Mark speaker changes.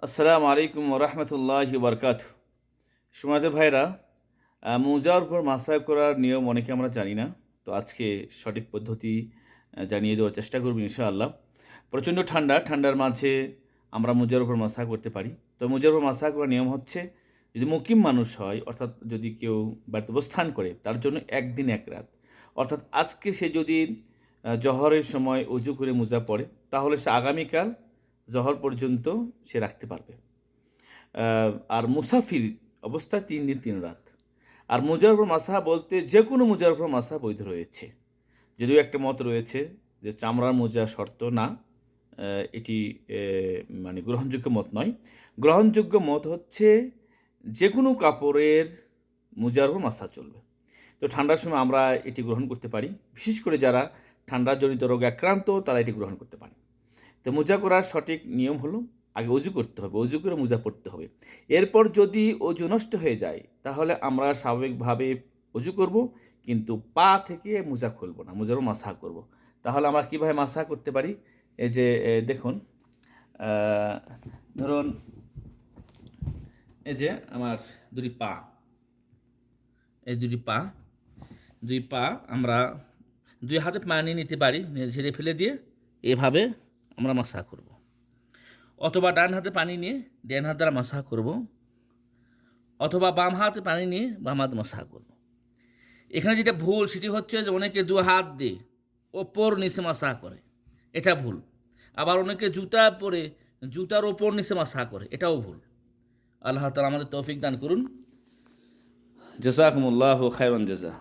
Speaker 1: আসসালামু আলাইকুম ওরহমতুল্লাহি বারকাতুহ। সুমাতে ভাইরা, মোজার উপর মাসা করার নিয়ম অনেকে আমরা জানি না। তো আজকে সঠিক পদ্ধতি জানিয়ে দেওয়ার চেষ্টা করব ইনশাআল্লাহ। প্রচণ্ড ঠান্ডার মাঝে আমরা মোজার উপর মাসা করতে পারি। তো মোজার উপর মাসা করার নিয়ম হচ্ছে, যদি মুকিম মানুষ হয়, অর্থাৎ যদি কেউ বাড়িতে অবস্থান করে, তার জন্য একদিন এক রাত। অর্থাৎ আজকে সে যদি জহরের সময় অজু করে মোজা পড়ে, তাহলে সে আগামীকাল জহর পর্যন্ত সে রাখতে পারবে। আর মুসাফির অবস্থায় 3 দিন 3 রাত। আর মোজার উপর মাসা বলতে যে কোনো মোজার উপর মাসা বৈধ রয়েছে। যদিও একটা মত রয়েছে যে চামড়ার মোজা শর্ত না, এটি মানে গ্রহণযোগ্য মত নয়। গ্রহণযোগ্য মত হচ্ছে যে কোনো কাপড়ের মোজার উপর মাসা চলবে। তো ঠান্ডার সময় আমরা এটি গ্রহণ করতে পারি। বিশেষ করে যারা ঠান্ডাজনিত রোগে আক্রান্ত, তারা এটি গ্রহণ করতে পারে। তো মোজা করার সঠিক নিয়ম হলো, আগে অজু করতে হবে, অজু করে মোজা পড়তে হবে। এরপর যদি অজু নষ্ট হয়ে যায়, তাহলে আমরা স্বাভাবিকভাবে অজু করব, কিন্তু পা থেকে মোজা খুলব না, মোজারও মাসা করব। তাহলে আমরা কীভাবে মাসা করতে পারি? এই যে দেখুন, ধরুন এই যে আমার দুটি পা, এই দুই পা আমরা দুই হাতে পানি নিতে পারি, ঝেড়ে ফেলে দিয়ে এভাবে আমরা মাসা করব। অথবা ডান হাতে পানি নিয়ে ডান হাত দ্বারা মাসা করব, অথবা বাম হাতে পানি নিয়ে বাম হাতে মাসা করব। এখানে যেটা ভুল সেটি হচ্ছে যে অনেকে 2 হাত দিয়ে ওপর নিচে মাসা করে, এটা ভুল। আবার অনেকে জুতা পরে জুতার ওপর নিচে মাসা করে, এটাও ভুল। আল্লাহ তাআলা আমাদের তৌফিক দান করুন। জাযাকুমুল্লাহু খায়রান জাযা।